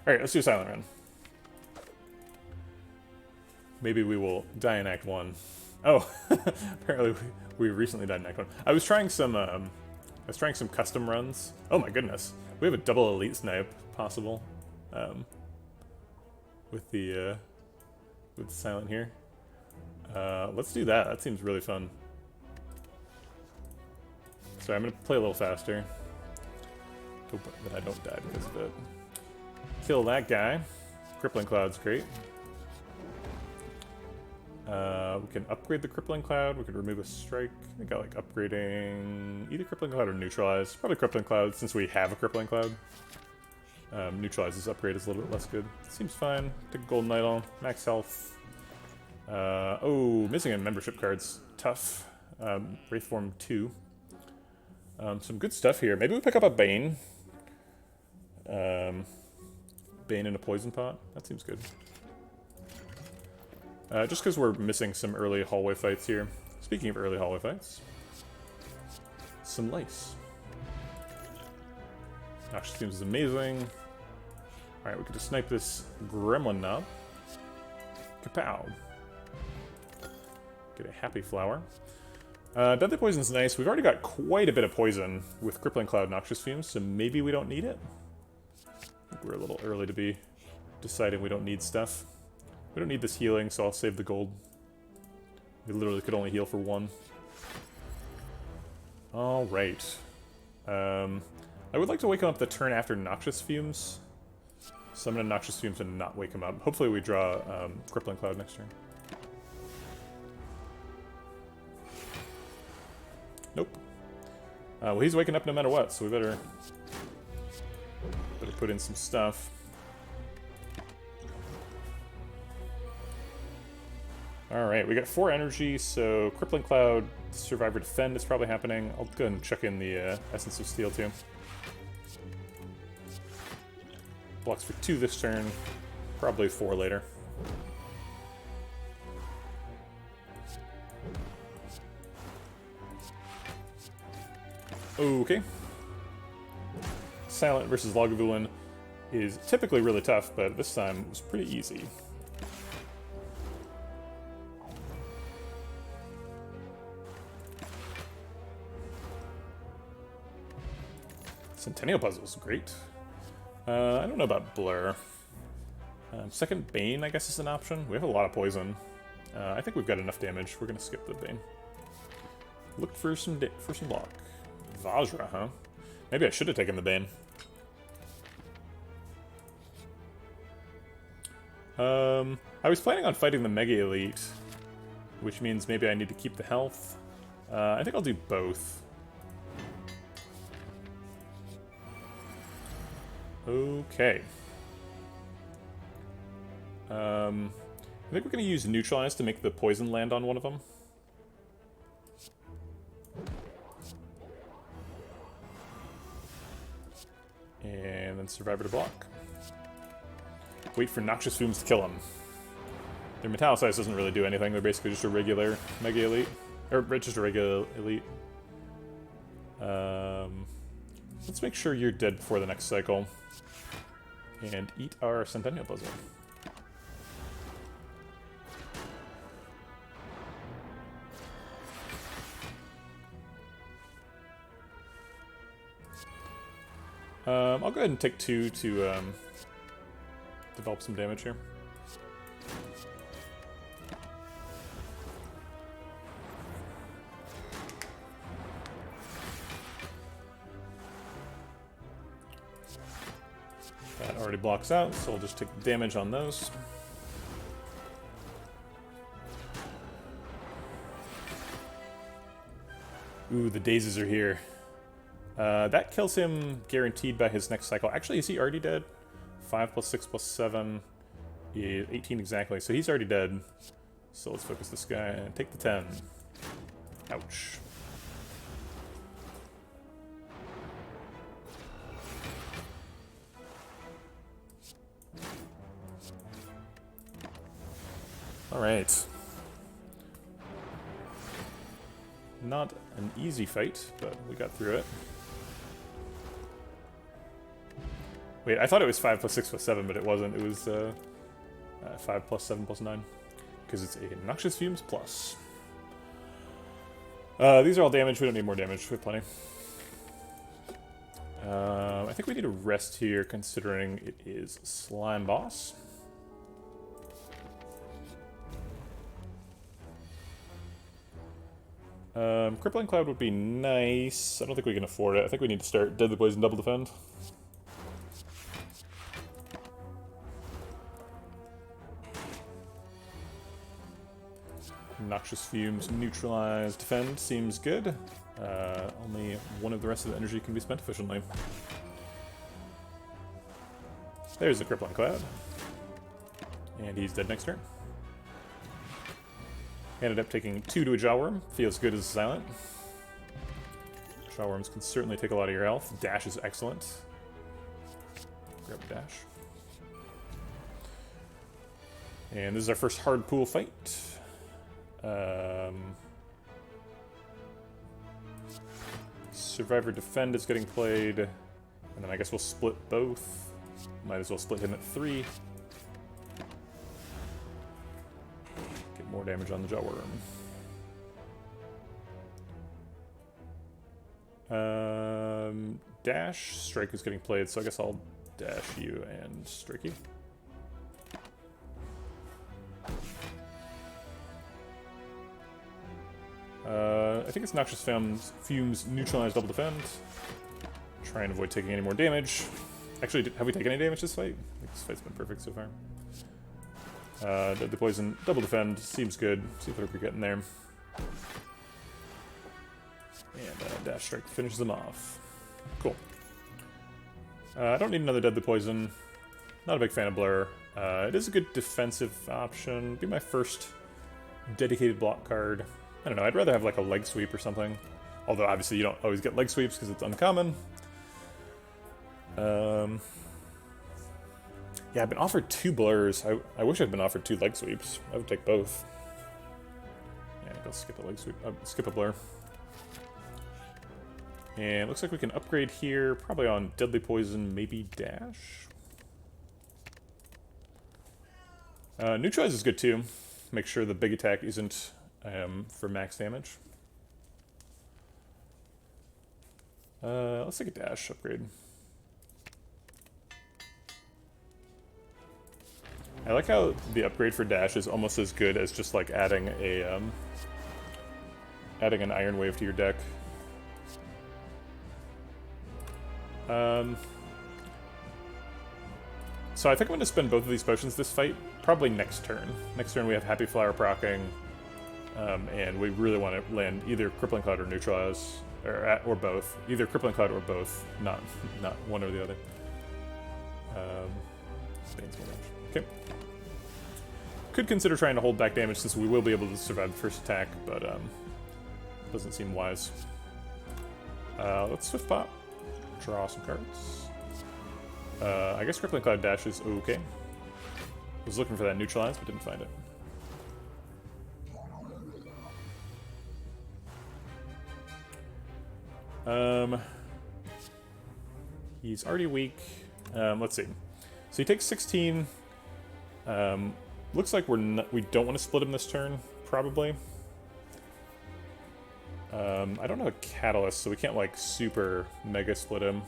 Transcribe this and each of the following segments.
Alright, let's do a silent run. Maybe we will die in Act 1. Oh, apparently we recently died in Act 1. I was trying some custom runs. Oh my goodness. We have a double elite snipe possible. With the silent here. Let's do that. That seems really fun. Sorry, I'm gonna play a little faster. Hope that I don't die because of it. Kill that guy. Crippling Cloud's great. We can upgrade the Crippling Cloud. We could remove a strike. I think I like upgrading either Crippling Cloud or Neutralize. Probably Crippling Cloud since we have a Crippling Cloud. Neutralize's upgrade is a little bit less good. Seems fine. Take a Golden Idol. Max health. Oh, missing a membership card's tough. Wraithform 2. Some good stuff here. Maybe we pick up a Bane. Bane in a poison pot. That seems good. Just because we're missing some early hallway fights here. Speaking of early hallway fights, some lice. Noxious Fumes is amazing. Alright, we could just snipe this gremlin now. Kapow. Get a happy flower. Deadly Poison's nice. We've already got quite a bit of poison with Crippling Cloud Noxious Fumes, so maybe we don't need it. I think we're a little early to be deciding we don't need stuff. We don't need this healing, so I'll save the gold. We literally could only heal for 1. Alright. I would like to wake him up the turn after Noxious Fumes. Summon a Noxious Fumes and not wake him up. Hopefully we draw Crippling Cloud next turn. Nope. Well, he's waking up no matter what, so we better put in some stuff. Alright, we got 4 energy, so Crippling Cloud, Survivor Defend is probably happening. I'll go ahead and chuck in the Essence of Steel too. Blocks for 2 this turn, probably 4 later. Okay. Silent versus Lagavulin is typically really tough, but this time it was pretty easy. Centennial Puzzle's great. I don't know about Blur. Second Bane, I guess, is an option. We have a lot of poison. I think we've got enough damage. We're gonna skip the Bane. Look for some block. Vajra, huh? Maybe I should have taken the Bane. I was planning on fighting the Mega Elite, which means maybe I need to keep the health. I think I'll do both. Okay. I think we're going to use Neutralize to make the poison land on one of them. And then Survivor to block. Wait for Noxious Fumes to kill him. Their Metallicize doesn't really do anything. They're basically just a regular Mega Elite. Or just a regular Elite. Let's make sure you're dead before the next cycle. And eat our Centennial Puzzle. I'll go ahead and take 2 to develop some damage here. That already blocks out, so I'll just take damage on those. Ooh, the daisies are here. That kills him guaranteed by his next cycle. Actually, is he already dead? 5 plus 6 plus 7 is 18 exactly, so he's already dead. So let's focus this guy and take the 10. Ouch. Alright. Not an easy fight, but we got through it. Wait, I thought it was 5 plus 6 plus 7, but it wasn't. It was 5 plus 7 plus 9. Because it's a Noxious Fumes plus. These are all damage. We don't need more damage. We have plenty. I think we need a rest here, considering it is Slime Boss. Crippling Cloud would be nice. I don't think we can afford it. I think we need to start Deadly Poison Double Defend. Noxious Fumes, Neutralize, Defend seems good. Only one of the rest of the energy can be spent efficiently. There's the Crippling Cloud. And he's dead next turn. Ended up taking 2 to a Jawworm. Feels good as a silent. Jawworms can certainly take a lot of your health. Dash is excellent. Grab a dash. And this is our first hard pool fight. Survivor Defend is getting played. And then I guess we'll split both. Might as well split him at 3. Get more damage on the Jawworm. Dash. Strike is getting played, so I guess I'll dash you and strike you. I think it's Noxious Fumes, Neutralize, Double Defend. Try and avoid taking any more damage. Actually, have we taken any damage this fight? I think this fight's been perfect so far. The Poison, Double Defend, seems good. See if we're getting there. And Dash Strike finishes them off. Cool. I don't need another Deadly Poison. Not a big fan of Blur. It is a good defensive option. Be my first dedicated block card. I don't know, I'd rather have like a leg sweep or something. Although obviously you don't always get leg sweeps because it's uncommon. Yeah, I've been offered 2 blurs. I wish I'd been offered 2 leg sweeps. I would take both. Yeah, I'll skip a leg sweep. Skip a blur. And it looks like we can upgrade here, probably on Deadly Poison, maybe Dash. Neutralize is good too. Make sure the big attack isn't for max damage. Let's take a Dash upgrade. I like how the upgrade for Dash is almost as good as just like adding a adding an Iron Wave to your deck. So I think I'm going to spend both of these potions this fight, probably next turn. Next turn we have Happy Flower proccing, and we really want to land either Crippling Cloud or Neutralize, or both. Either Crippling Cloud or both, not one or the other. Okay. Could consider trying to hold back damage since we will be able to survive the first attack, but doesn't seem wise. Let's Swift Pop. Draw some cards. I guess Crippling Cloud Dash is okay. Was looking for that Neutralize, but didn't find it. He's already weak. Let's see. So he takes 16. Looks like we don't want to split him this turn, probably. I don't have a Catalyst, so we can't like super mega split him.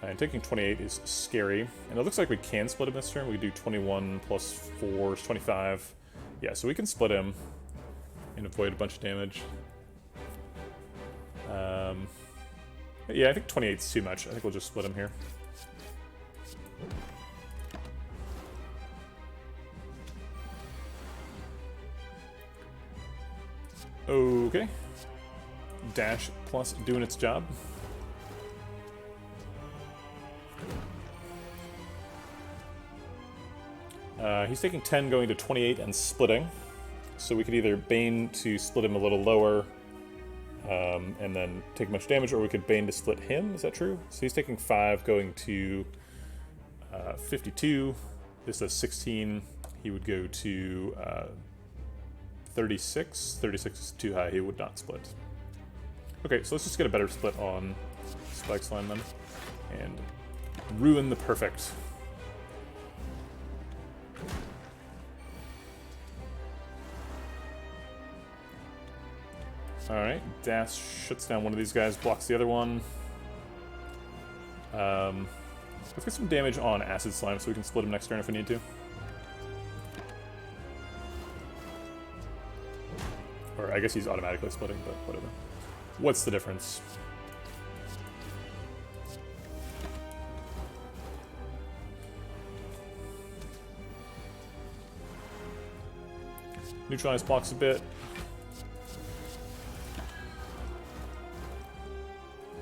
And taking 28 is scary. And it looks like we can split him this turn. We do 21 plus 4 is 25. Yeah, so we can split him and avoid a bunch of damage. Yeah, I think 28 is too much. I think we'll just split him here. Okay. Dash plus doing its job. He's taking 10 going to 28 and splitting. So we could either Bane to split him a little lower and then take much damage, or we could Bane to split him. Is that true? So he's taking 5 going to 52. This is 16. He would go to 36. 36 is too high. He would not split. Okay, so let's just get a better split on Spike Slime then. And Ruin the perfect. Alright, Dash shuts down one of these guys, blocks the other one. Let's get some damage on Acid Slime so we can split him next turn if we need to. Or I guess he's automatically splitting, but whatever. What's the difference? Neutralize blocks a bit.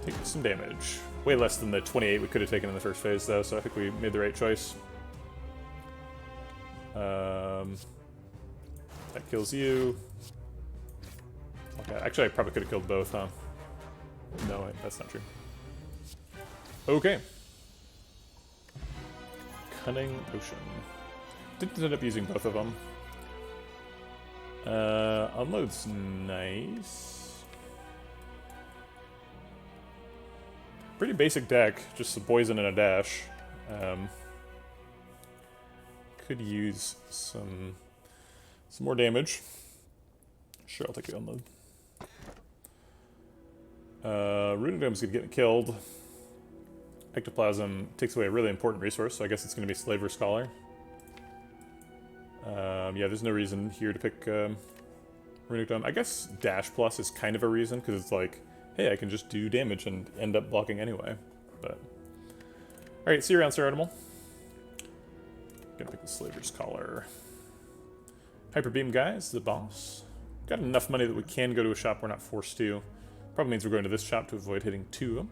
Take some damage. Way less than the 28 we could have taken in the first phase, though, so I think we made the right choice. That kills you. Okay, actually, I probably could have killed both, huh? No, wait, that's not true. Okay. Cunning Potion. Didn't end up using both of them. Unload's nice. Pretty basic deck, just some poison and a dash. Could use some more damage. Sure, I'll take the unload. Runic Dome's gonna get killed. Ectoplasm takes away a really important resource, so I guess it's gonna be Slaver Scholar. Yeah, there's no reason here to pick Runic Dome. I guess Dash Plus is kind of a reason, because it's like, hey, I can just do damage and end up blocking anyway. But alright, see you around, Sir Animal. Gonna pick the Slaver's Collar. Hyper Beam guys, the boss. Got enough money that we can go to a shop we're not forced to. Probably means we're going to this shop to avoid hitting 2 of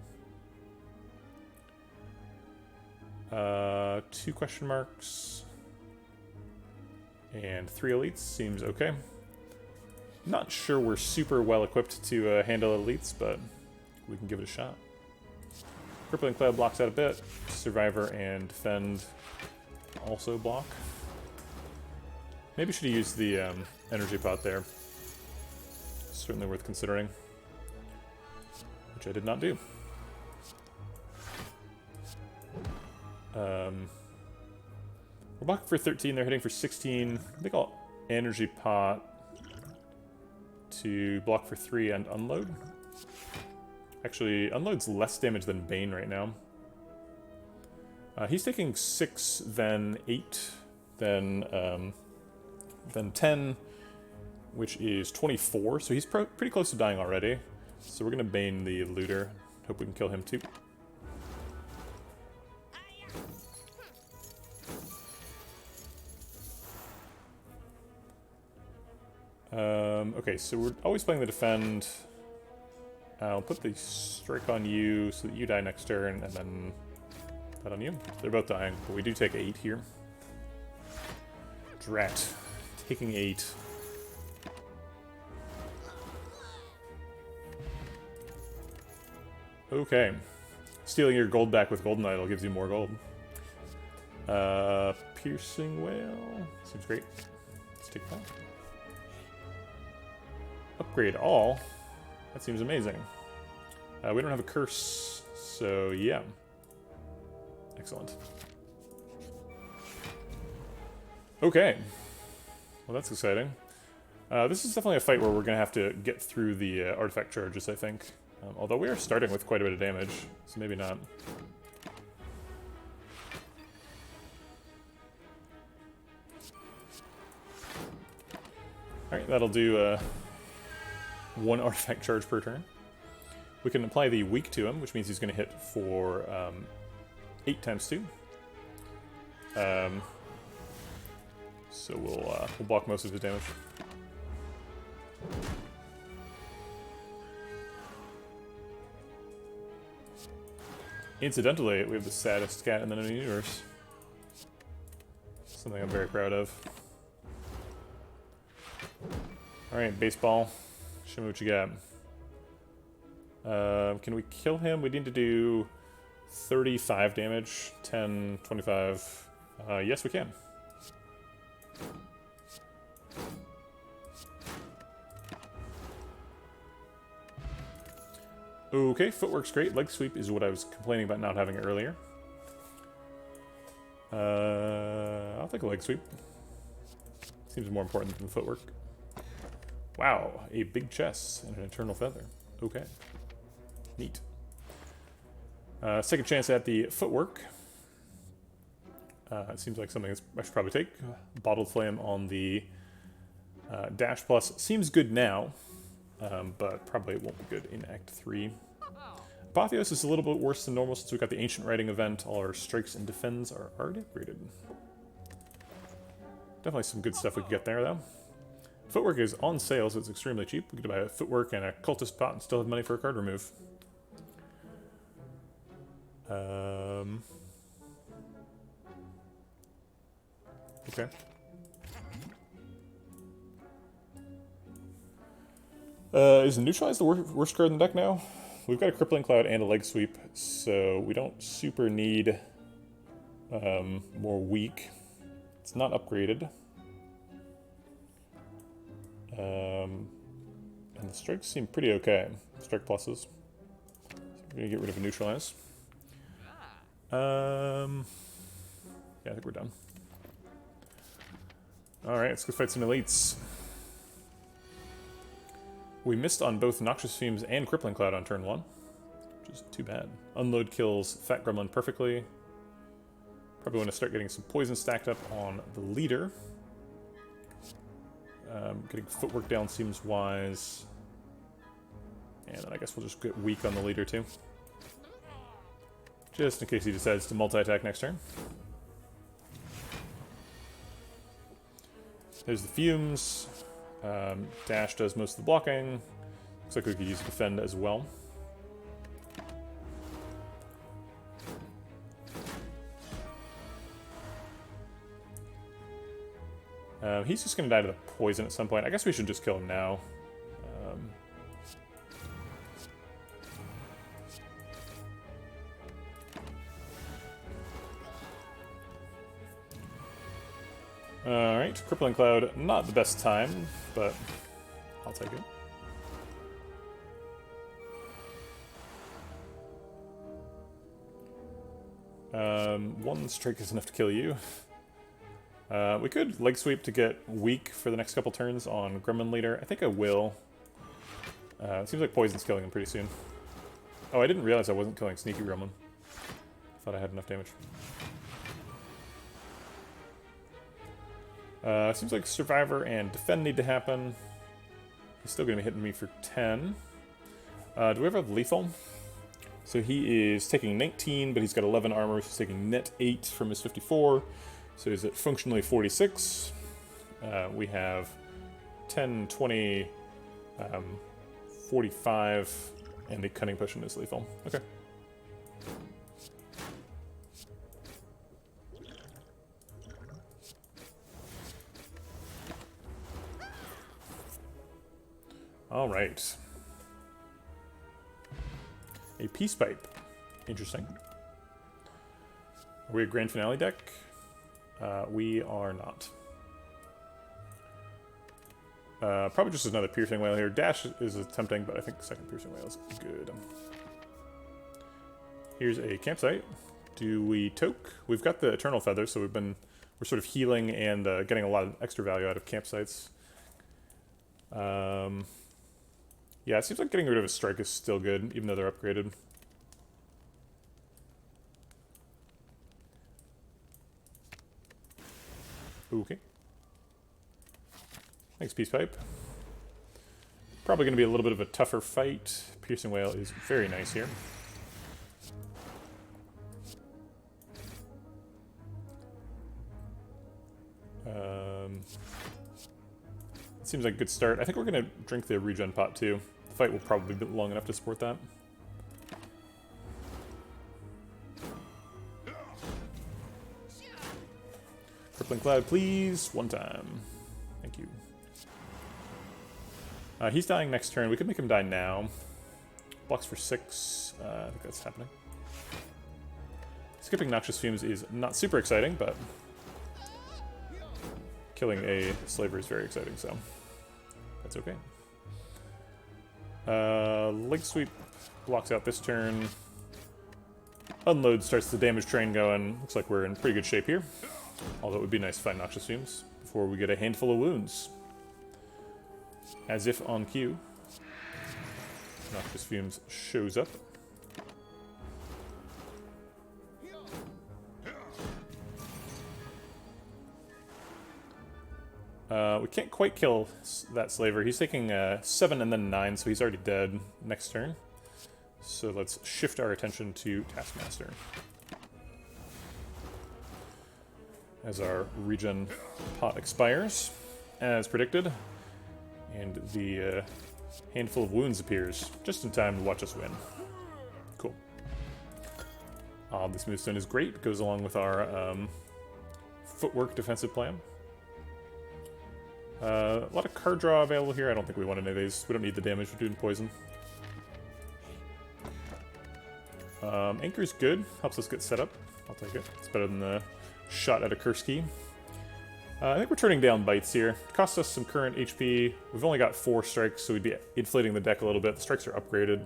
them. 2 question marks. And 3 elites seems okay. Not sure we're super well equipped to handle elites, but we can give it a shot. Crippling Cloud blocks out a bit. Survivor and Defend also block. Maybe should have used the energy pot there. Certainly worth considering. Which I did not do. We're blocking for 13, they're hitting for 16. I think I'll energy pot to block for 3 and unload. Actually, unload's less damage than Bane right now. He's taking 6, then 8, then 10, which is 24, so he's pretty close to dying already. So we're gonna Bane the looter. Hope we can kill him too. Okay, so we're always playing the defend. I'll put the strike on you so that you die next turn, and then that on you. They're both dying, but we do take 8 here. Drat. Taking 8. Okay. Stealing your gold back with Golden Idol gives you more gold. Piercing Whale. Seems great. Let's take that. Upgrade all. That seems amazing. We don't have a curse, so yeah. Excellent. Okay. Well, that's exciting. This is definitely a fight where we're going to have to get through the artifact charges, I think. Although we are starting with quite a bit of damage, so maybe not. Alright, that'll do 1 artifact charge per turn. We can apply the weak to him, which means he's going to hit for 8 times 2. So we'll block most of his damage. Incidentally, we have the saddest cat in the known universe. Something I'm very proud of. Alright, baseball. Show me what you got. Can we kill him? We need to do 35 damage. 10, 25. Yes, we can. Okay, footwork's great. Leg sweep is what I was complaining about not having earlier. I'll take a leg sweep. Seems more important than footwork. Wow, a big chest and an eternal feather. Okay. Neat. Let's take a chance at the footwork. It seems like something I should probably take. Bottled Flame on the Dash Plus seems good now, but probably it won't be good in Act 3. Apotheos is a little bit worse than normal since we got the Ancient Writing event. All our strikes and defends are already upgraded. Definitely some good stuff we could get there, though. Footwork is on sale, so it's extremely cheap. We could buy a Footwork and a Cultist Pot and still have money for a card remove. Okay. Is Neutralize the worst card in the deck now? We've got a Crippling Cloud and a Leg Sweep, so we don't super need more weak. It's not upgraded. And the strikes seem pretty okay. Strike pluses. So we're gonna get rid of a Neutralize. Yeah, I think we're done. Alright, let's go fight some elites. We missed on both Noxious Fumes and Crippling Cloud on turn 1, which is too bad. Unload kills Fat Gremlin perfectly. Probably want to start getting some poison stacked up on the leader. Getting footwork down seems wise. And then I guess we'll just get weak on the leader too. Just in case he decides to multi-attack next turn. There's the fumes. Dash does most of the blocking. Looks like we could use defend as well. He's just going to die to the poison at some point. I guess we should just kill him now. Alright, Crippling Cloud, not the best time, but I'll take it. One strike is enough to kill you. We could leg sweep to get weak for the next couple turns on Gremlin Leader. I think I will. It seems like poison's killing him pretty soon. Oh, I didn't realize I wasn't killing Sneaky Gremlin. Thought I had enough damage. Seems like Survivor and Defend need to happen. He's still going to be hitting me for 10. Do we ever have Lethal? So he is taking 19, but he's got 11 armor, so he's taking net 8 from his 54. So he's at functionally 46. We have 10, 20, 45, and the Cunning Potion is lethal. Okay. All right. A Peace Pipe. Interesting. Are we a Grand Finale deck? We are not. Probably just another Piercing Whale here. Dash is tempting, but I think second Piercing Whale is good. Here's a campsite. Do we toke? We've got the Eternal Feather, so we're sort of healing and getting a lot of extra value out of campsites. Yeah, it seems like getting rid of a strike is still good, even though they're upgraded. Okay. Thanks, Peace Pipe. Probably going to be a little bit of a tougher fight. Piercing Whale is very nice here. It seems like a good start. I think we're going to drink the regen pot too. The fight will probably be long enough to support that. Crippling Cloud, please. One time. Thank you. He's dying next turn. We could make him die now. Blocks for 6. I think that's happening. Skipping Noxious Fumes is not super exciting, but killing a Slaver is very exciting, so that's okay. Leg Sweep blocks out this turn. unload starts the damage train going. Looks like we're in pretty good shape here. Although it would be nice to find Noxious Fumes before we get a handful of wounds. As if on cue, Noxious Fumes shows up. We can't quite kill that slaver. He's taking 7 and then 9, so he's already dead next turn. So let's shift our attention to Taskmaster. As our regen pot expires, as predicted, and the handful of wounds appears, just in time to watch us win. Cool. This Smoothstone is great. It goes along with our footwork defensive plan. A lot of card draw available here. I don't think we want any of these. We don't need the damage we're doing poison. Anchor's good. Helps us get set up. I'll take it. It's better than the shot at a curse key. I think we're turning down bites here. It costs us some current HP. We've only got 4 strikes, so we'd be inflating the deck a little bit. The strikes are upgraded.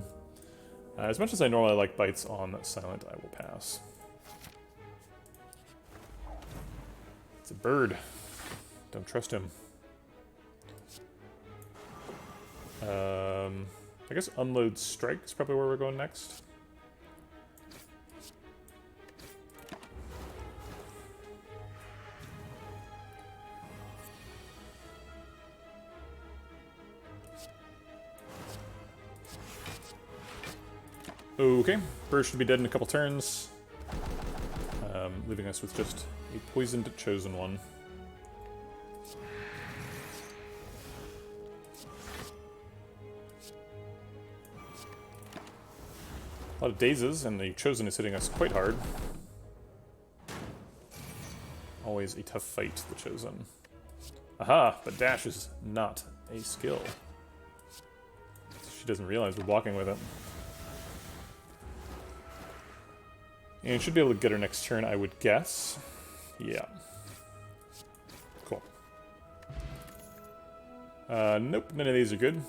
As much as I normally like bites on Silent, I will pass. It's a bird. Don't trust him. I guess Unload Strike is probably where we're going next. Okay, bird should be dead in a couple turns, leaving us with just a poisoned chosen one. A lot of dazes, and the chosen is hitting us quite hard. Always a tough fight, the chosen. Aha, but dash is not a skill. She doesn't realize we're blocking with it. And should be able to get her next turn, I would guess. Yeah. Cool. Nope, none of these are good.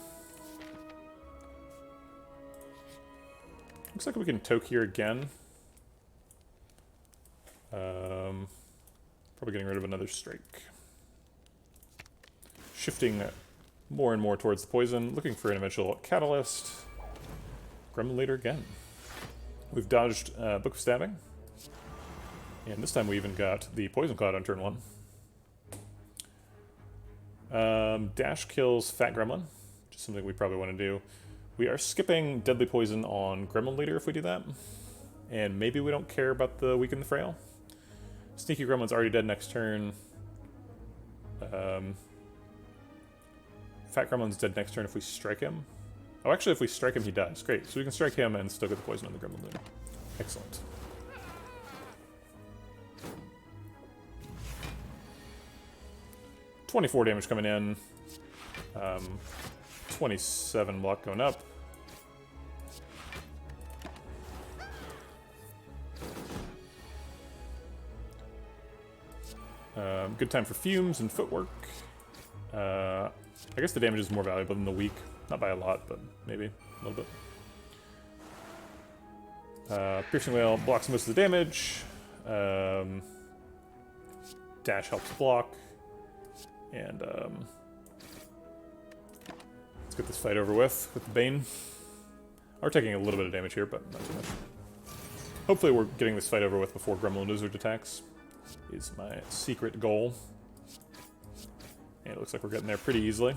Looks like we can toke here again. Probably getting rid of another strike. Shifting more and more towards the poison, looking for an eventual catalyst. Gremlin Leader again. We've dodged Book of Stabbing. And this time we even got the Poison Cloud on turn 1. Dash kills Fat Gremlin, which is something we probably want to do. We are skipping Deadly Poison on Gremlin Leader if we do that. And maybe we don't care about the Weaken the Frail. Sneaky Gremlin's already dead next turn. Fat Gremlin's dead next turn if we strike him. Oh, actually, if we strike him, he dies. Great. So we can strike him and still get the poison on the Gremlin Leader. Excellent. $24 damage coming in. 27 block going up. Good time for fumes and footwork. I guess the damage is more valuable than the weak. Not by a lot, but maybe a little bit. Piercing Wail blocks most of the damage. Dash helps block. And let's get this fight over with the Bane. We're taking a little bit of damage here, but not too much. Hopefully we're getting this fight over with before Gremlin Lizard attacks. Is my secret goal. And it looks like we're getting there pretty easily.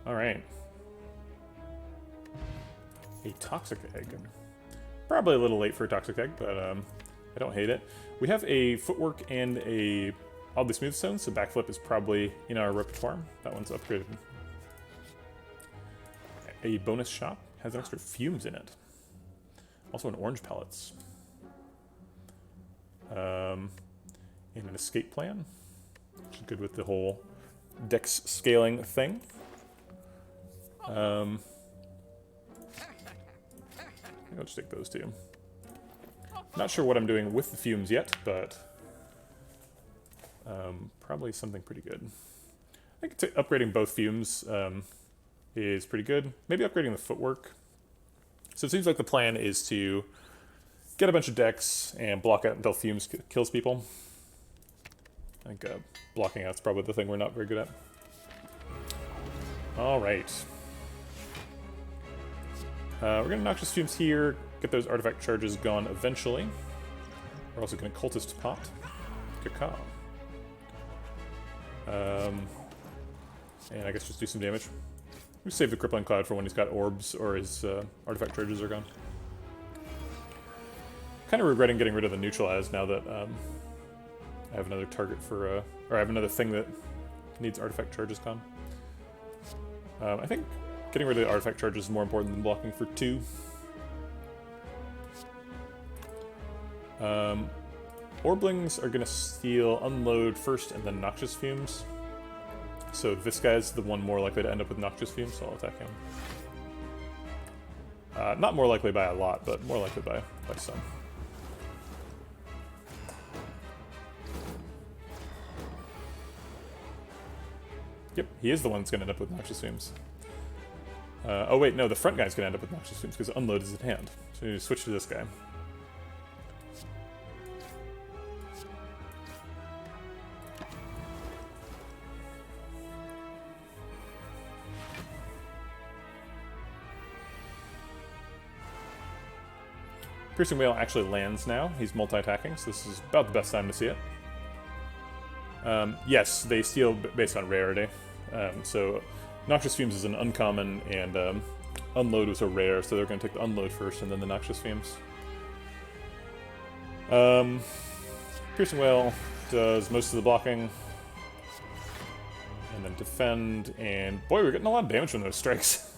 Alright. A Toxic Egg. Probably a little late for a Toxic Egg, but I don't hate it. We have a Footwork and a Oddly Smooth Stone, so Backflip is probably in our repertoire. That one's upgraded. A bonus shop has an extra fumes in it. Also an orange pellets. And an escape plan, which is good with the whole dex scaling thing. I think I'll just take those two. Not sure what I'm doing with the fumes yet, but probably something pretty good. I think upgrading both fumes is pretty good. Maybe upgrading the footwork. So it seems like the plan is to get a bunch of decks and block out until fumes kills people. I think blocking out's probably the thing we're not very good at. All right. We're going to Noxious Fumes here, get those artifact charges gone eventually. We're also going to Cultist Pot. Caca. And I guess just do some damage. We save the Crippling Cloud for when he's got orbs or his artifact charges are gone. Kind of regretting getting rid of the Neutralize now that I have another target for, or I have another thing that needs artifact charges gone. I think getting rid of the artifact charges is more important than blocking for 2. Orblings are going to steal Unload first and then Noxious Fumes. So this guy's the one more likely to end up with Noxious Fumes, so I'll attack him. Not more likely by a lot, but more likely by some. Yep, he is the one that's going to end up with Noxious Fumes. Oh wait, no, the front guy's going to end up with Noxious Fumes because Unload is at hand. So we need to switch to this guy. Piercing Whale actually lands now. He's multi-attacking, so this is about the best time to see it. Yes, they steal based on rarity. So Noxious Fumes is an uncommon, and Unload was a rare, so they're going to take the Unload first and then the Noxious Fumes. Piercing Whale does most of the blocking. And then defend, and boy, we're getting a lot of damage from those strikes.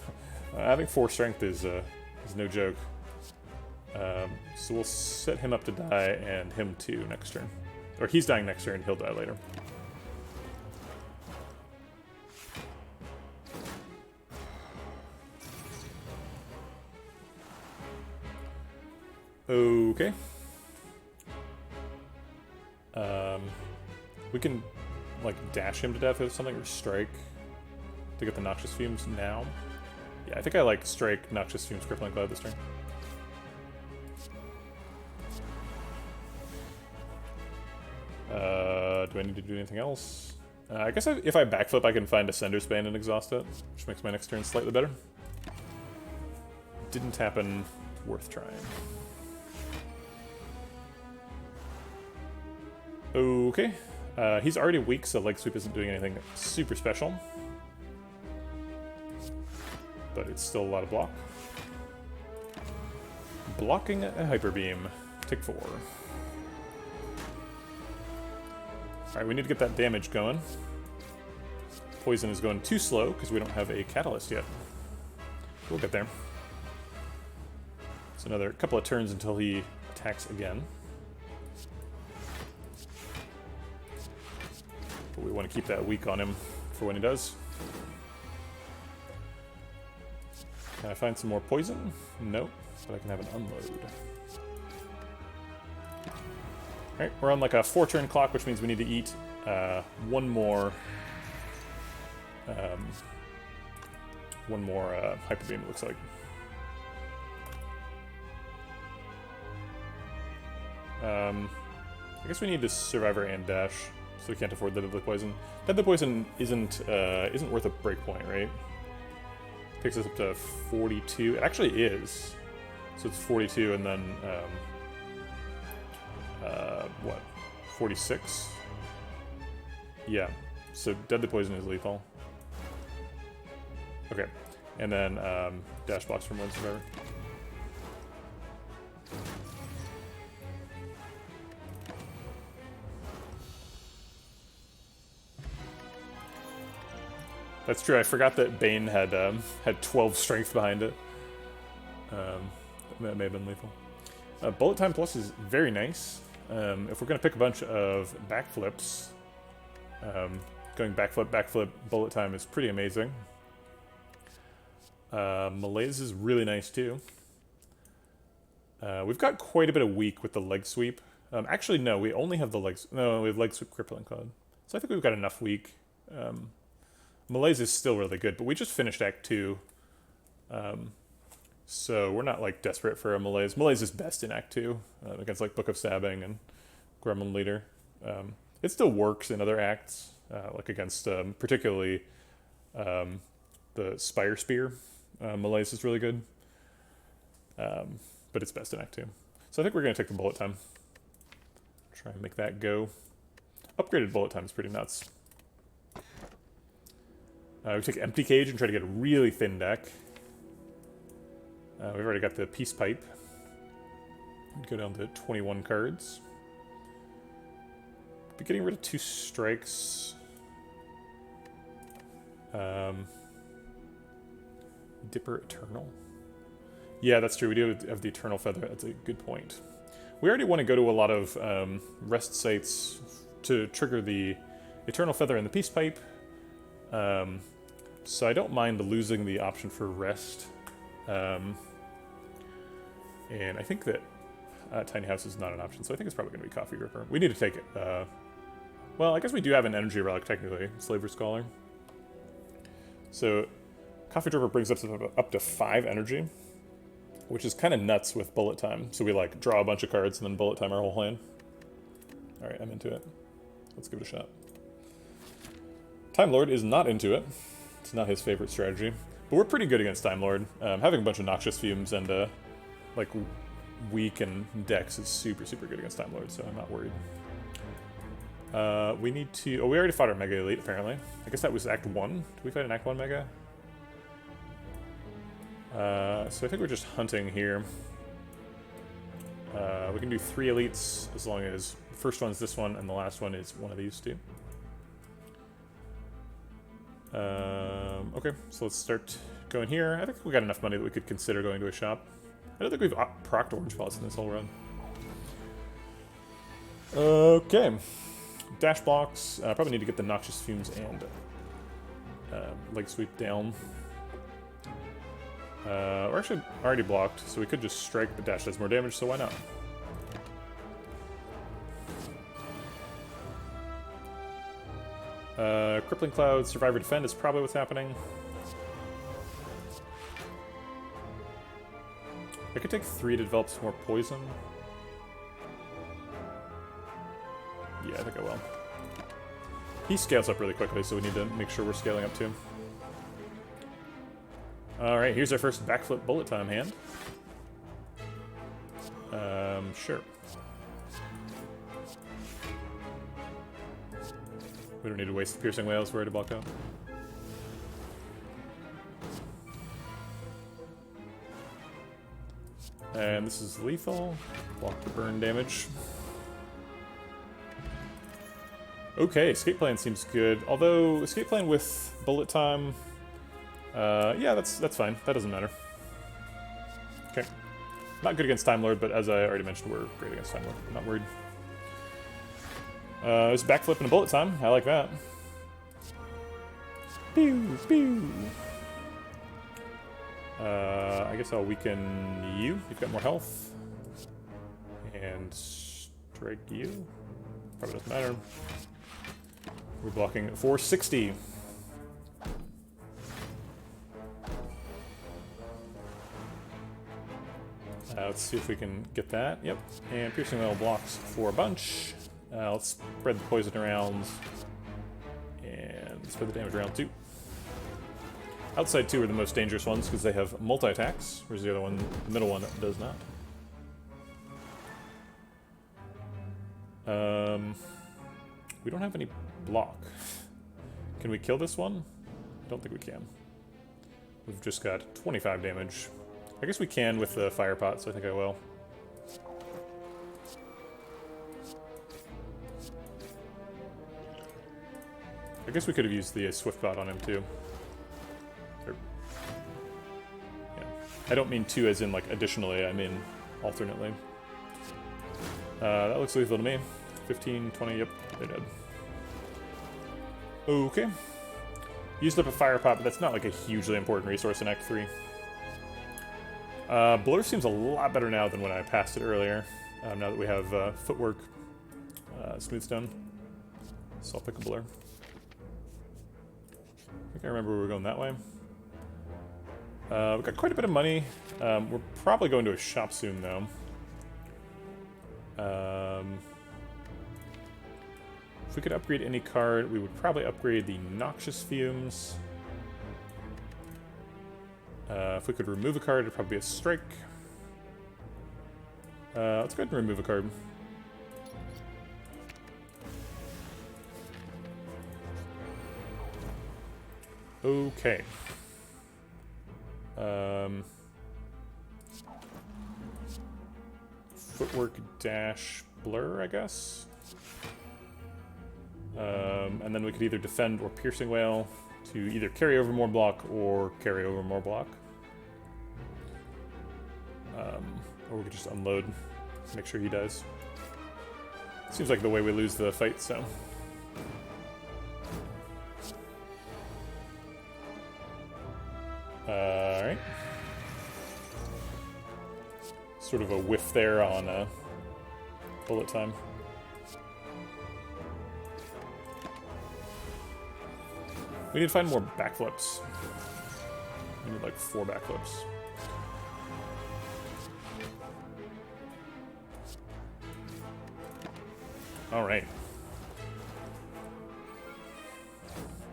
Having 4 strength is no joke. So we'll set him up to die, and him too next turn. Or he's dying next turn, he'll die later. Okay. We can, like, dash him to death or something, or strike to get the Noxious Fumes now. Yeah, I think I like strike, Noxious Fumes, Crippling Cloud this turn. Do I need to do anything else? I guess if I backflip, I can find Ascender's Bane and exhaust it, which makes my next turn slightly better. Didn't happen. Worth trying. Okay. He's already weak, so Leg Sweep isn't doing anything super special. But it's still a lot of block. Blocking a Hyper Beam. Take 4. Alright, we need to get that damage going. Poison is going too slow because we don't have a Catalyst yet. We'll get there. It's another couple of turns until he attacks again. But we want to keep that weak on him for when he does. Can I find some more poison? Nope, but I can have an Unload. Alright, we're on like a 4-turn clock, which means we need to eat one more Hyper Beam, it looks like. I guess we need to Survivor and Dash, so we can't afford the Deadly Poison. Deadly Poison isn't worth a breakpoint, right? Takes us up to 42. It actually is. So it's 42 and then what? 46? Yeah. So Deadly Poison is lethal. Okay. And then Dash blocks from one Survivor. That's true. I forgot that Bane had 12 strength behind it. That may have been lethal. Bullet Time Plus is very nice. If we're going to pick a bunch of backflips, going backflip, backflip, bullet time is pretty amazing. Malaise is really nice too. We've got quite a bit of weak with the leg sweep. Actually, no, we only have the legs. No, we have leg sweep, crippling cloud. So I think we've got enough weak. Malaise is still really good, but we just finished Act 2. So we're not like desperate for a Malaise. Malaise is best in Act 2 against like Book of Stabbing and Gremlin Leader. It still works in other acts, like against particularly the Spire Spear. Malaise is really good, but it's best in Act 2. So I think we're going to take the bullet time. Try and make that go. Upgraded bullet time is pretty nuts. We take Empty Cage and try to get a really thin deck. We've already got the Peace Pipe. Go down to 21 cards. Be getting rid of 2 strikes. Dipper Eternal. Yeah, that's true. We do have the Eternal Feather. That's a good point. We already want to go to a lot of rest sites to trigger the Eternal Feather and the Peace Pipe. So I don't mind losing the option for rest. And I think that Tiny House is not an option, so I think it's probably going to be Coffee Gripper. We need to take it. Well, I guess we do have an Energy Relic, technically. Slaver Scholar. So Coffee Dripper brings us up to 5 energy, which is kind of nuts with bullet time. So we like draw a bunch of cards and then bullet time our whole hand. Alright, I'm into it. Let's give it a shot. Time Lord is not into it. It's not his favorite strategy. But we're pretty good against Time Lord. Having a bunch of Noxious Fumes and like weak and Dex is super, super good against Time Lord, so I'm not worried. We need to... Oh, we already fought our Mega Elite, apparently. I guess that was Act 1. Did we fight an Act 1 Mega? So I think we're just hunting here. We can do 3 Elites, as long as the first one's this one, and the last one is one of these 2. Okay, so let's start going here. I think we got enough money that we could consider going to a shop. I don't think we've procced Orange Paws in this whole run. Okay. Dash blocks. Probably need to get the Noxious Fumes and Leg Sweep down. We're actually already blocked, so we could just strike, but dash does more damage, so why not? Crippling Cloud, Survivor Defend is probably what's happening. I could take 3 to develop some more poison. Yeah, I think I will. He scales up really quickly, so we need to make sure we're scaling up too. Alright, here's our first backflip bullet time hand. Sure. We don't need to waste the Piercing Whales, we're already blocked out. And this is lethal. Block the burn damage. Okay, Escape Plan seems good. Although, Escape Plan with bullet time... yeah, that's fine. That doesn't matter. Okay. Not good against Time Lord, but as I already mentioned, we're great against Time Lord. I'm not worried. There's backflip and a bullet time. I like that. Pew, pew. I guess I'll weaken you. You've got more health. And strike you. Probably doesn't matter. We're blocking 460. Let's see if we can get that. Yep. And Piercing Whale blocks for a bunch. Let's spread the poison around. And spread the damage around too. Outside 2 are the most dangerous ones because they have multi-attacks, whereas the other one, the middle one, does not. We don't have any block. Can we kill this one? I don't think we can. We've just got 25 damage. I guess we can with the fire pot, so I think I will. I guess we could have used the Swift bot on him too. Or, yeah. I don't mean 2 as in like additionally, I mean alternately. That looks lethal to me. 15, 20, yep, they're dead. Okay. Used up a fire pot, but that's not like a hugely important resource in Act 3. Blur seems a lot better now than when I passed it earlier. Now that we have footwork, smooth stone. So I'll pick a Blur. I think I remember we were going that way. We've got quite a bit of money. We're probably going to a shop soon, though. If we could upgrade any card, we would probably upgrade the Noxious Fumes. If we could remove a card, it'd probably be a Strike. Let's go ahead and remove a card. Okay. Footwork dash Blur, I guess. And then we could either defend or Piercing Wail to either carry over more block or carry over more block. Or we could just unload, make sure he dies. Seems like the way we lose the fight, so. Alright. Sort of a whiff there on bullet time. We need to find more backflips. We need like 4 backflips. Alright.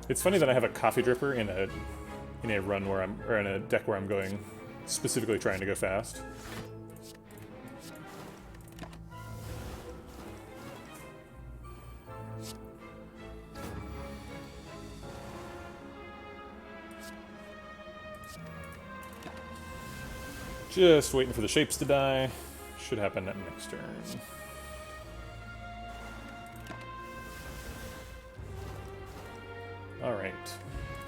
It's funny that I have a coffee dripper in a run where or in a deck where I'm going specifically trying to go fast. Just waiting for the shapes to die. Should happen at next turn. Alright.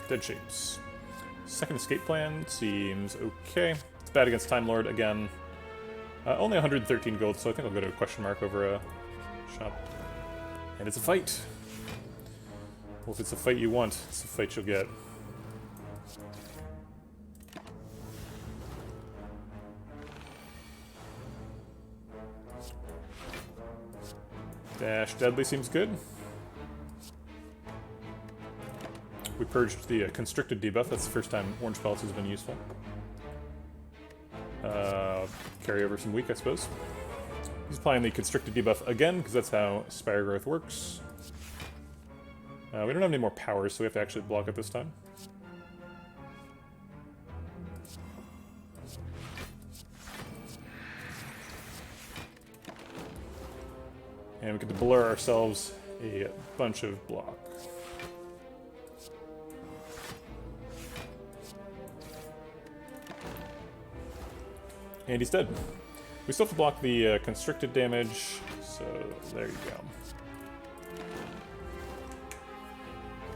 Dead shapes. Second escape plan seems okay. It's bad against Time Lord again. Only 113 gold, so I think I'll go to a question mark over a shop. And it's a fight. Well, if it's a fight you want, it's a fight you'll get. Dash Deadly seems good. We purged the constricted debuff. That's the first time Orange Pellets has been useful. Carry over some weak, I suppose. He's applying the constricted debuff again, because that's how Spire growth works. We don't have any more powers, so we have to actually block it this time. And we can blur ourselves a bunch of block. And he's dead. We still have to block the constricted damage, so there you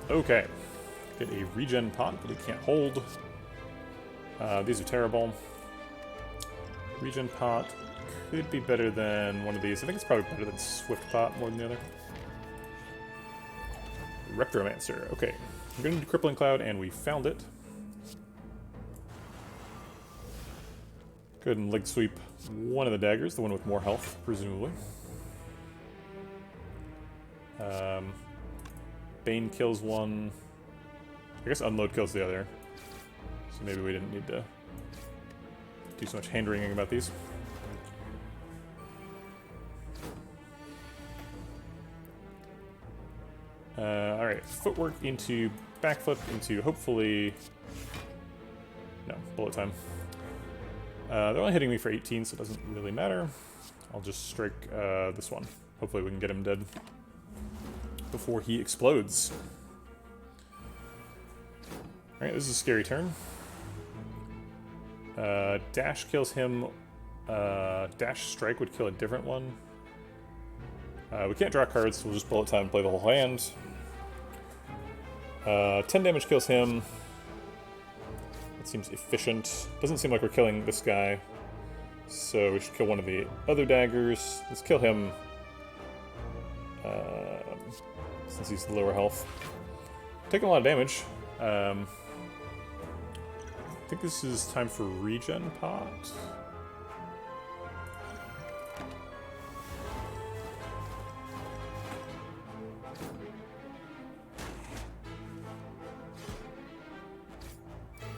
go. Okay. Get a regen pot, but he can't hold. These are terrible. Regen pot could be better than one of these. I think it's probably better than Swift Pot more than the other. Reptromancer. Okay. We're going to do Crippling Cloud, and we found it. Go ahead and leg sweep one of the daggers, the one with more health, presumably. Bane kills one. I guess Unload kills the other. So maybe we didn't need to do so much hand-wringing about these. Alright, footwork into backflip into hopefully... No, bullet time. They're only hitting me for 18, so it doesn't really matter. I'll just strike this one. Hopefully we can get him dead before he explodes. Alright, this is a scary turn. Dash kills him. Dash strike would kill a different one. We can't draw cards, so we'll just bullet time and play the whole hand. 10 damage kills him. That seems efficient. Doesn't seem like we're killing this guy. So we should kill one of the other daggers. Let's kill him. Since he's lower health. Taking a lot of damage. I think think this is time for regen pot.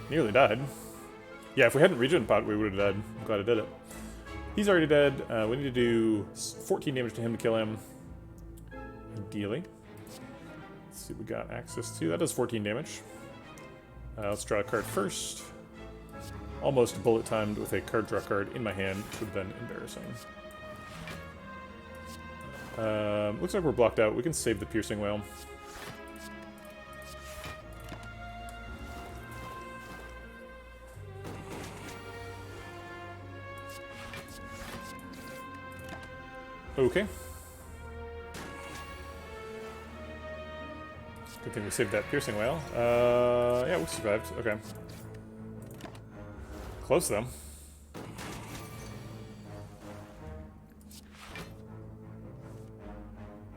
Nearly died. Yeah, if we hadn't regen pot, we would have died. I'm glad I did it. He's already dead. We need to do 14 damage to him to kill him. Ideally. Let's see what we got access to. That does 14 damage. Let's draw a card first. Almost bullet timed with a card draw card in my hand, which would have been embarrassing. Looks like we're blocked out. We can save the piercing whale. Okay. Good thing we saved that piercing whale. Yeah, we survived. Okay. Close, though.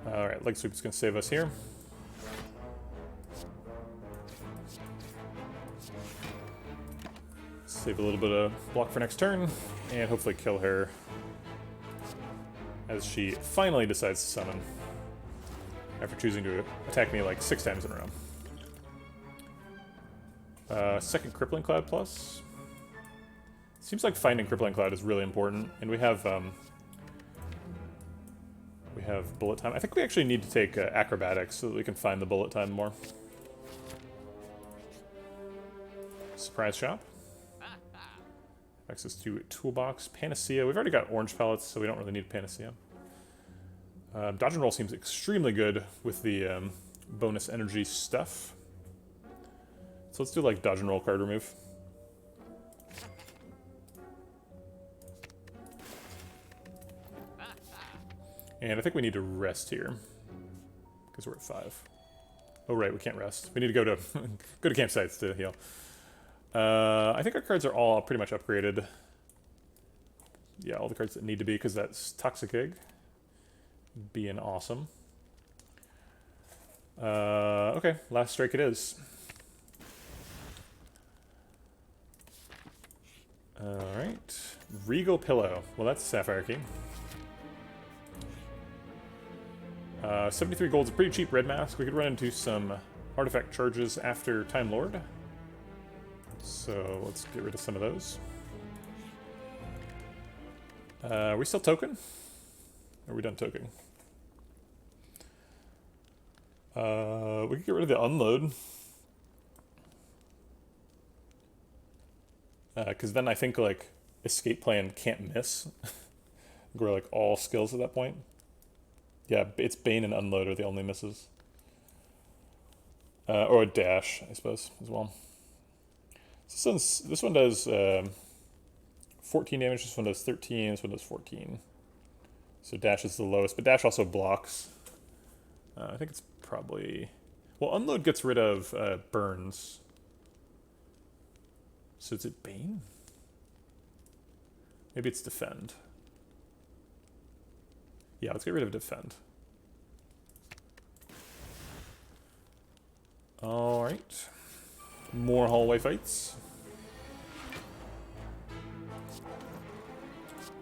Alright, leg sweep is going to save us here. Save a little bit of block for next turn, and hopefully kill her as she finally decides to summon, after choosing to attack me like 6 times in a row. Second Crippling Cloud plus. Seems like finding Crippling Cloud is really important, and we have bullet time. I think we actually need to take acrobatics so that we can find the bullet time more. Surprise shop. Access to toolbox. Panacea. We've already got orange pellets, so we don't really need Panacea. Dodge and roll seems extremely good with the bonus energy stuff. So let's do like dodge and roll card remove. And I think we need to rest here because we're at 5. Oh right, we can't rest. We need to go to go to campsites to heal. I think our cards are all pretty much upgraded. Yeah, all the cards that need to be, because that's Toxic Egg. Being awesome. Okay, last strike it is. Alright. Regal Pillow. Well, that's Sapphire Key. 73 gold's a pretty cheap red mask. We could run into some artifact charges after Time Lord. So let's get rid of some of those. Are we still token? Or are we done token? We can get rid of the unload. Because then I think, like, escape plan can't miss. We're, like, all skills at that point. Yeah, it's Bane and unload are the only misses. Or a dash, I suppose, as well. So this one does 14 damage, this one does 13, this one does 14. So dash is the lowest, but dash also blocks. I think it's probably... Well, unload gets rid of burns. So is it Bane? Maybe it's defend. Yeah, let's get rid of defend. Alright. More hallway fights.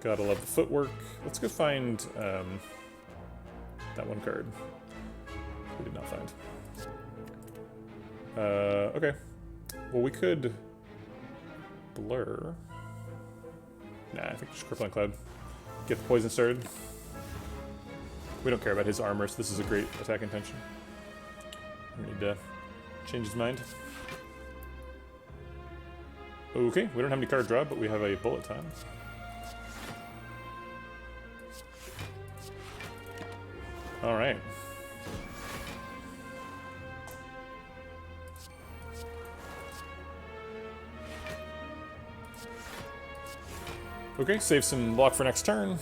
Gotta love the footwork. Let's go find that one card. We did not find. Okay. Well, we could blur. Nah, I think just Crippling Cloud. Get the poison started. We don't care about his armor, so this is a great attack intention. We need to change his mind. Okay, we don't have any card draw, but we have a bullet time. Alright. Okay, save some block for next turn.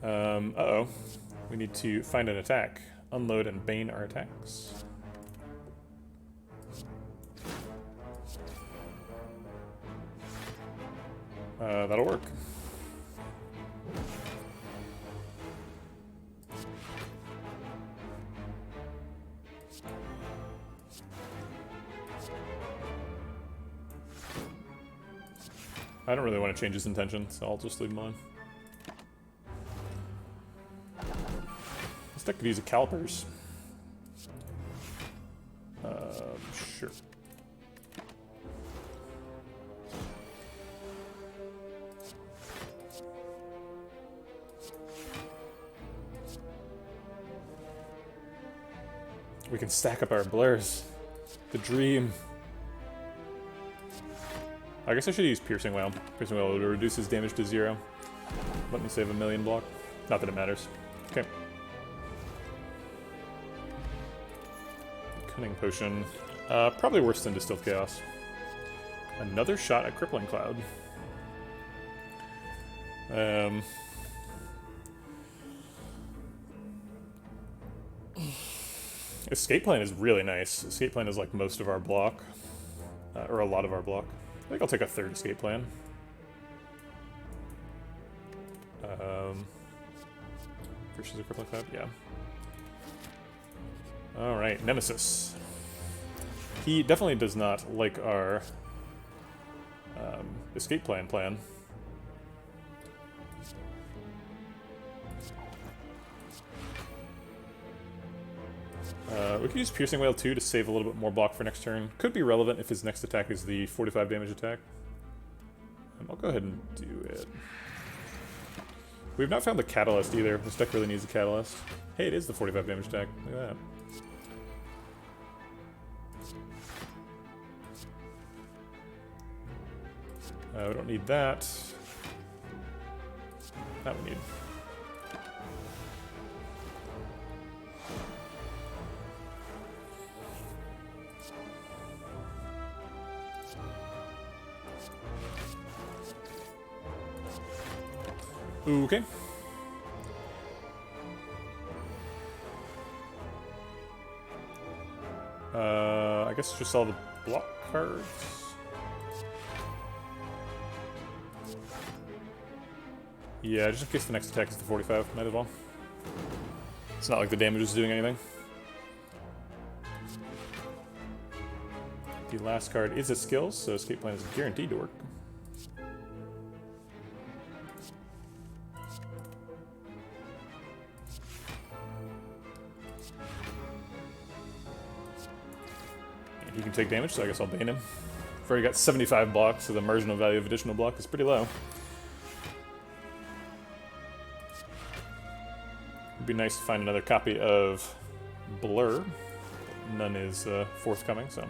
Uh-oh. We need to find an attack. Unload and Bane our attacks. That'll work. I don't really want to change his intention, so I'll just leave him alone. This deck could use a calipers. Sure. We can stack up our blurs. The dream. I guess I should use Piercing Wail. Piercing Wail will reduce his damage to 0. Let me save a million block. Not that it matters. Okay. Cunning Potion. Probably worse than Distilled Chaos. Another shot at Crippling Cloud. Escape Plan is really nice. Escape Plan is like most of our block. Or a lot of our block. I think I'll take a third Escape Plan. Versus a Crippling Cloud? Yeah. Alright, Nemesis. He definitely does not like our Escape Plan. We could use Piercing Wail too to save a little bit more block for next turn. Could be relevant if his next attack is the 45 damage attack. I'll go ahead and do it. We've not found the Catalyst either. This deck really needs a Catalyst. Hey, it is the 45 damage attack. Look at that. We don't need that. That we need. Okay. I guess just all the block cards. Yeah, just in case the next attack is the 45, might as well. It's not like the damage is doing anything. The last card is a skill, so Escape Plan is guaranteed to work. He can take damage, so I guess I'll bane him. I've already got 75 blocks, so the marginal value of additional block is pretty low. It'd be nice to find another copy of Blur, but none is forthcoming, so.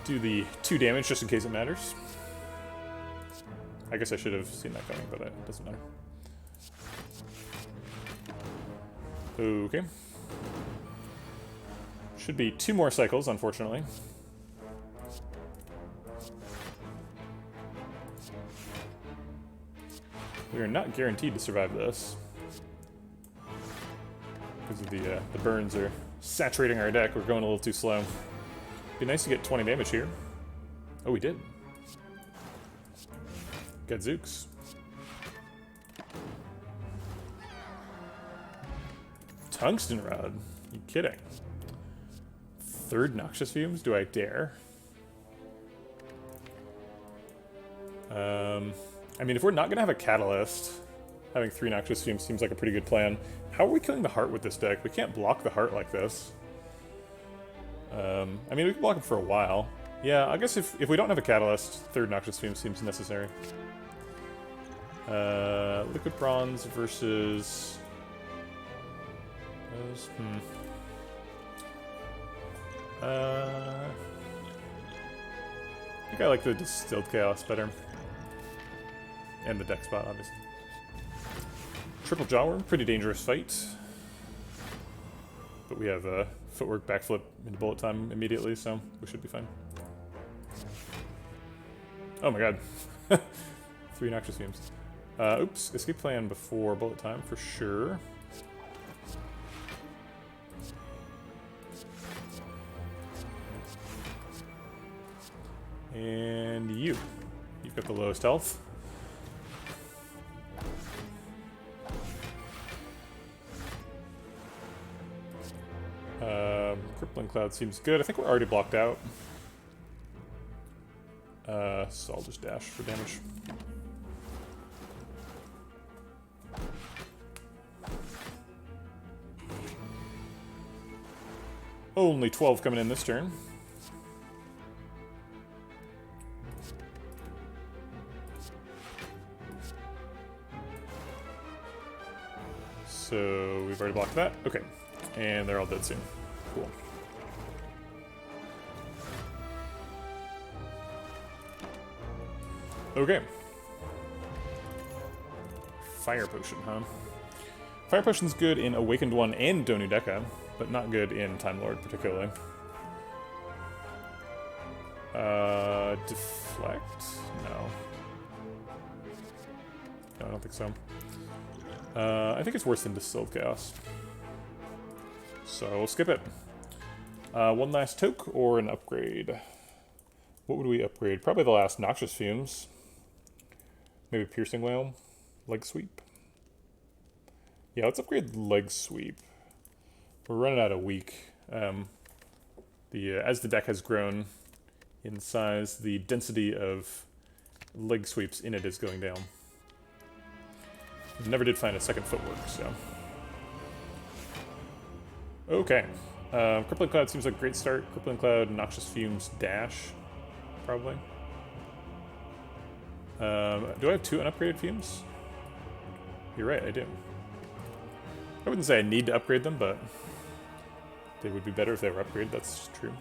Do the 2 damage just in case it matters. I guess I should have seen that coming, but it doesn't matter. Okay. Should be 2 more cycles, unfortunately. We are not guaranteed to survive this. Because of the burns are saturating our deck. We're going a little too slow. Be nice to get 20 damage here. Oh, we did. Gadzooks. Tungsten Rod? You kidding? 3rd Noxious Fumes? Do I dare? I mean, if we're not going to have a Catalyst, having 3 Noxious Fumes seems like a pretty good plan. How are we killing the Heart with this deck? We can't block the Heart like this. I mean, we can block him for a while. Yeah, I guess if we don't have a Catalyst, 3rd Noxious Fumes seems necessary. Liquid Bronze versus... I think I like the Distilled Chaos better. And the deck spot, obviously. Triple Jawworm, pretty dangerous fight. But we have Footwork, Backflip into bullet time immediately, so we should be fine. Oh my god. 3 Noxious Fumes. Oops, Escape Plan before bullet time for sure. And you've got the lowest health. Crippling Cloud seems good. I think we're already blocked out. So I'll just dash for damage. Only 12 coming in this turn. So we've already blocked that. Okay. And they're all dead soon. Cool. Okay. Fire Potion, huh? Fire Potion's good in Awakened One and Egg.dec, but not good in Time Lord particularly. Deflect? No. No, I don't think so. I think it's worse than Distilled Chaos. So we'll skip it. One last toke or an upgrade? What would we upgrade? Probably the last Noxious Fumes. Maybe Piercing Whale? Leg Sweep? Yeah, let's upgrade Leg Sweep. We're running out of weak. As the deck has grown in size, the density of leg sweeps in it is going down. Never did find a second footwork, so. Okay. Crippling Cloud seems like a great start. Crippling Cloud, Noxious Fumes, Dash, probably. Do I have 2 unupgraded Fumes? You're right, I do. I wouldn't say I need to upgrade them, but they would be better if they were upgraded, that's true.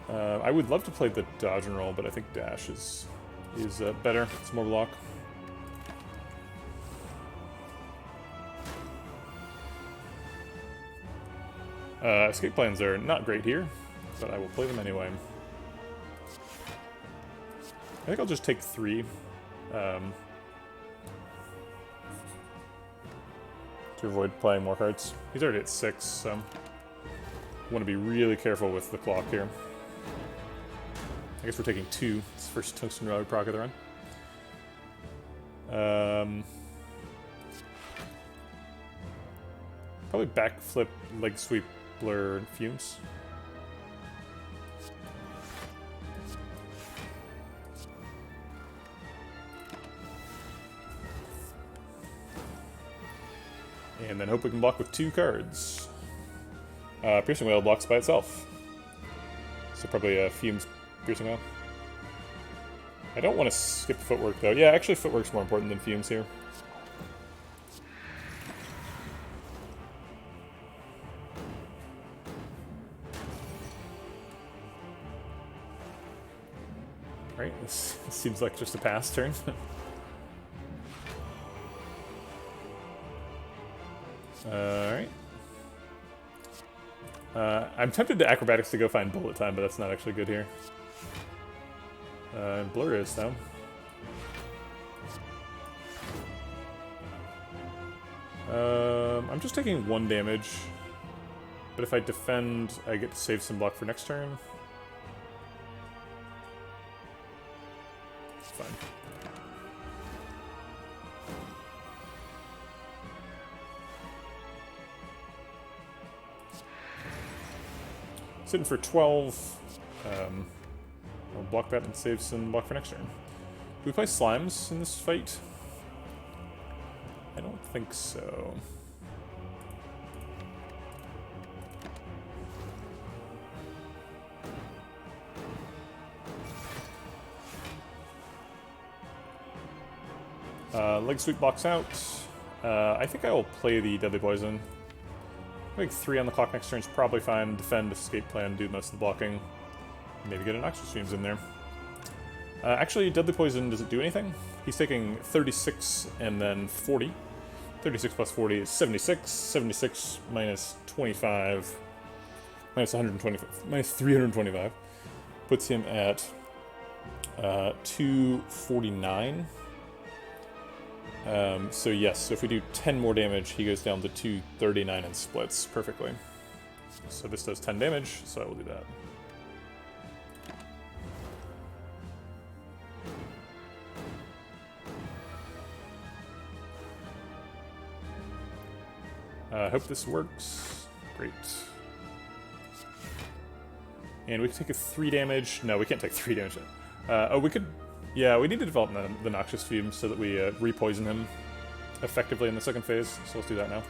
I would love to play the dodge and roll, but I think Dash is better. It's more block. Escape plans are not great here, but I will play them anyway. I think I'll just take 3. To avoid playing more cards. He's already at 6, so I want to be really careful with the clock here. I guess we're taking 2. It's the first Tungsten Rod proc of the run. Probably backflip, leg sweep, blur, and fumes. And then hope we can block with 2 cards. Piercing Whale blocks by itself. So probably a Fumes Piercing Whale. I don't want to skip Footwork though. Yeah, actually Footwork's more important than Fumes here. Right, this seems like just a pass turn. Alright. I'm tempted to Acrobatics to go find Bullet Time, but that's not actually good here. Blur is, though. I'm just taking 1 damage. But if I defend, I get to save some block for next turn. It's fine. Sitting for 12. I'll block that and save some block for next turn. Do we play Slimes in this fight? I don't think so. Leg Sweep blocks out. I think I will play the Deadly Poison. I think 3 on the clock next turn is probably fine. Defend, escape plan, do most of the blocking. Maybe get an Noxious Fumes in there. Actually, Deadly Poison doesn't do anything. He's taking 36 and then 40. 36 plus 40 is 76. 76 minus 25. Minus 125. Minus 325. Puts him at 249. So yes, so if we do 10 more damage, he goes down to 239 and splits perfectly. So this does 10 damage, so I will do that. Hope this works. Great. And we can take a 3 damage. No, we can't take 3 damage. Oh, we could... Yeah, we need to develop the Noxious Fume so that we re-poison him effectively in the second phase. So let's do that now.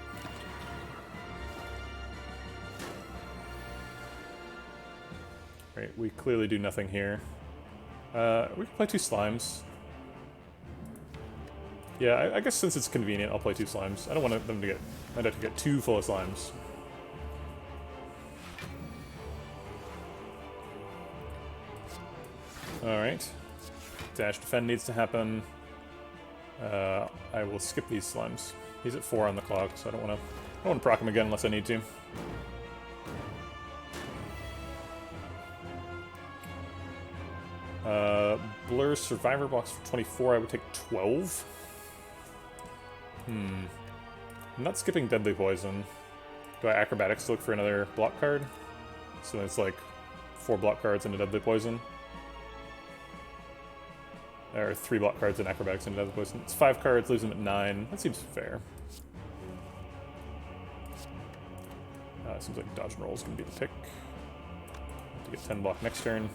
Right, we clearly do nothing here. We can play 2 slimes. Yeah, I guess since it's convenient, I'll play 2 slimes. I don't want them to get... I'd have to get 2 full of slimes. Alright. Dash defend needs to happen. I will skip these slimes. He's at 4 on the clock, so I don't want to proc him again unless I need to. Blur Survivor blocks for 24, I would take 12. I'm not skipping Deadly Poison. Do I Acrobatics to look for another block card? So it's like 4 block cards and a Deadly Poison. Or 3 block cards and Acrobatics and a Deadly Poison. It's 5 cards, leaves them at 9. That seems fair. Seems like Dodge and Roll is going to be the pick. To get 10 block next turn.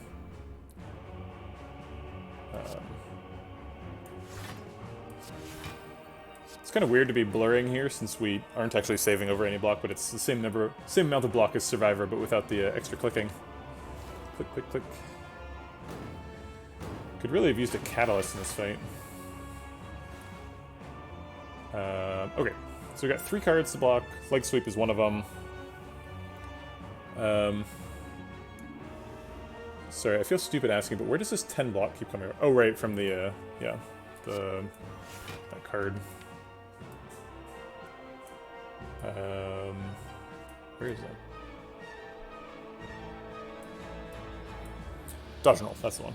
It's kind of weird to be blurring here since we aren't actually saving over any block, but it's the same amount of block as Survivor, but without the extra clicking. Click, click, click. Could really have used a Catalyst in this fight. Okay, so we got 3 cards to block. Leg Sweep is one of them. Sorry, I feel stupid asking, but where does this 10 block keep coming? Oh, right, from the, yeah, that card. Where is that? Dodge and Roll, that's the one.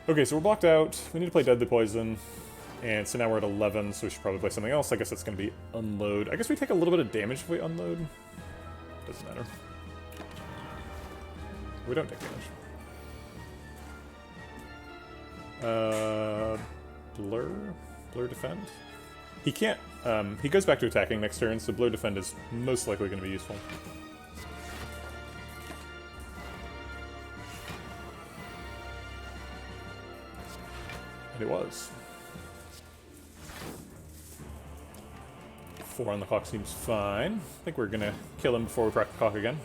Okay, so we're blocked out. We need to play Deadly Poison. And so now we're at 11, so we should probably play something else. I guess that's going to be Unload. I guess we take a little bit of damage if we Unload. Doesn't matter. We don't take damage. Blur Defend? He can't, he goes back to attacking next turn, so Blur Defend is most likely going to be useful. And it was. 4 on the clock seems fine. I think we're going to kill him before we crack the clock again.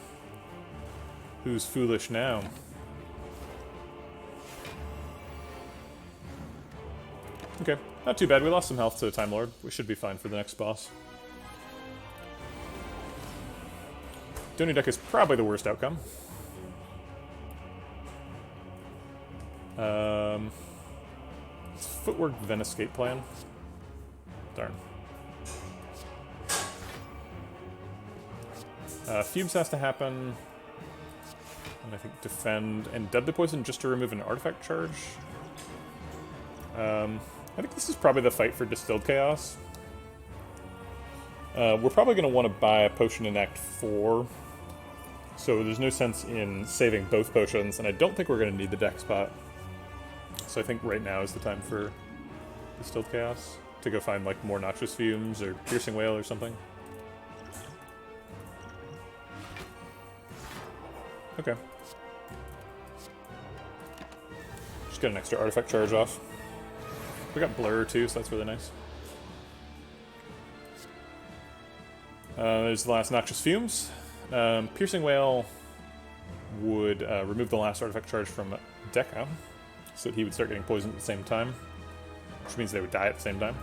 Who's foolish now? Okay, not too bad. We lost some health to the Time Lord. We should be fine for the next boss. Egg.dec is probably the worst outcome. It's Footwork then Escape Plan. Darn. Fumes has to happen. And I think Defend and Deadly Poison just to remove an artifact charge. I think this is probably the fight for Distilled Chaos. We're probably going to want to buy a potion in Act 4. So there's no sense in saving both potions, and I don't think we're going to need the deck spot. So I think right now is the time for Distilled Chaos. To go find like more Noxious Fumes or Piercing Wail or something. Okay. Just get an extra artifact charge off. We got Blur too, so that's really nice. There's the last Noxious Fumes. Piercing Wail would remove the last artifact charge from Deca, so that he would start getting poisoned at the same time, which means they would die at the same time.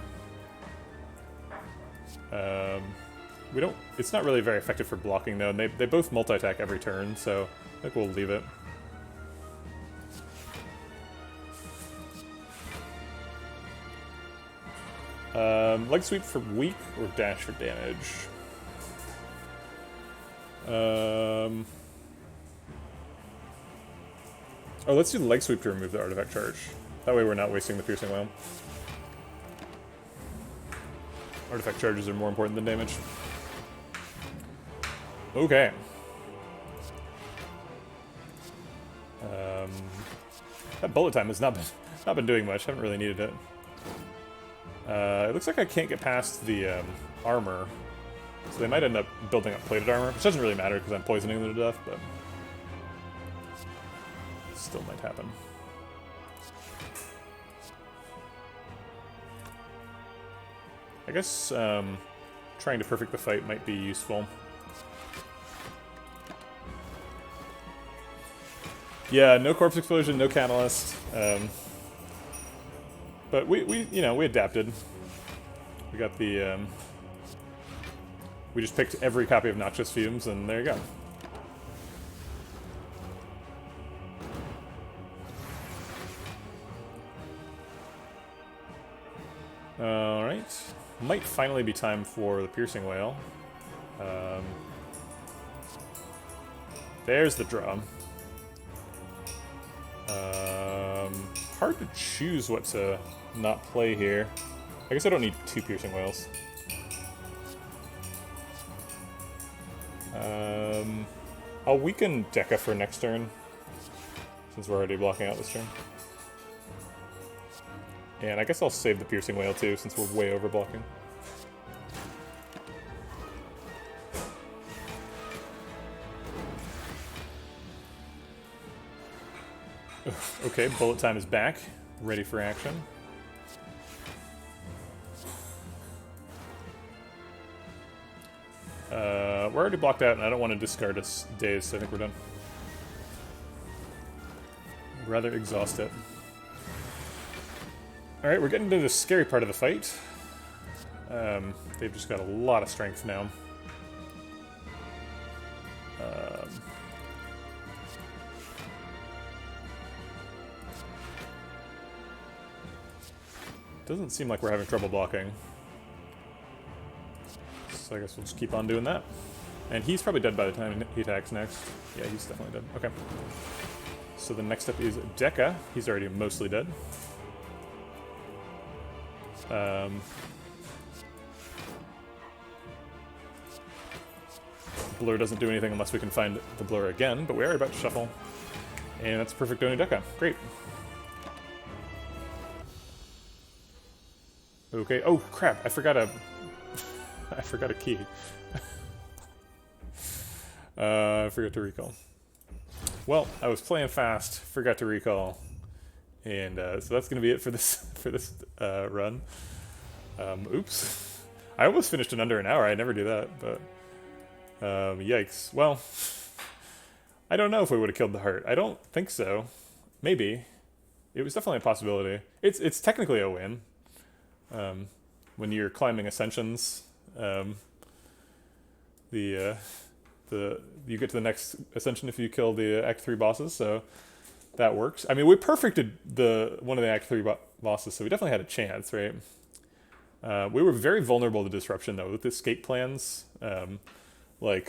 We don't. It's not really very effective for blocking though, and they both multi-attack every turn, so I think we'll leave it. Leg Sweep for weak or dash for damage? Oh, let's do the Leg Sweep to remove the artifact charge. That way we're not wasting the Piercing Wail. Artifact charges are more important than damage. Okay. That bullet time has not been doing much. Haven't really needed it. It looks like I can't get past the armor, so they might end up building up plated armor, which doesn't really matter because I'm poisoning them to death, but still might happen. I guess trying to perfect the fight might be useful. Yeah, no corpse explosion, no catalyst. But we adapted. We got the we just picked every copy of Noxious Fumes, and there you go. Alright. Might finally be time for the Piercing Whale. There's the drum. Hard to choose what to not play here. I guess I don't need 2 Piercing Whales. I'll weaken Deca for next turn, since we're already blocking out this turn. And I guess I'll save the Piercing Whale too, since we're way over blocking. Okay, bullet time is back, ready for action. We're already blocked out, and I don't want to discard us days, so I think we're done. I'd rather exhaust it. Alright, we're getting to the scary part of the fight. They've just got a lot of strength now. Doesn't seem like we're having trouble blocking. So I guess we'll just keep on doing that. And he's probably dead by the time he attacks next. Yeah, he's definitely dead. Okay. So the next up is Deca. He's already mostly dead. Blur doesn't do anything unless we can find the blur again, but we are about to shuffle. And that's perfect Oni Deca. Great. Okay. Oh crap! I forgot a key. I forgot to recall. Well, I was playing fast, forgot to recall, and so that's gonna be it for this run. Oops! I almost finished in under an hour. I never do that, but yikes. Well, I don't know if we would have killed the heart. I don't think so. Maybe. It was definitely a possibility. It's technically a win. When you're climbing Ascensions, you get to the next Ascension if you kill the Act 3 bosses, so that works. I mean, we perfected one of the Act 3 bosses, so we definitely had a chance, right? We were very vulnerable to disruption, though, with escape plans. If we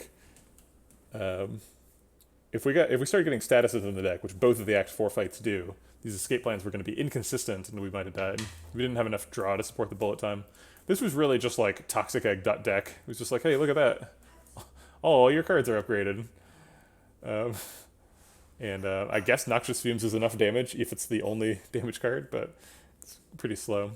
started getting statuses in the deck, which both of the Act 4 fights do, these escape plans were going to be inconsistent, and we might have died. We didn't have enough draw to support the bullet time. This was really just like toxic Egg.dec. It was just like, hey, look at that. Oh, your cards are upgraded. I guess Noxious Fumes is enough damage if it's the only damage card, but it's pretty slow.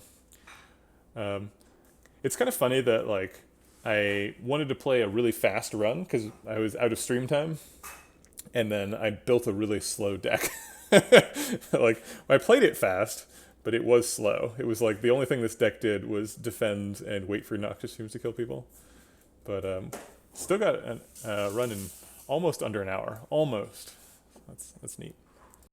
It's kind of funny that, like, I wanted to play a really fast run because I was out of stream time, and then I built a really slow deck. Like, I played it fast, but it was slow. It was like the only thing this deck did was defend and wait for Noxious Fumes to kill people. But still got a run in almost under an hour. Almost. That's neat.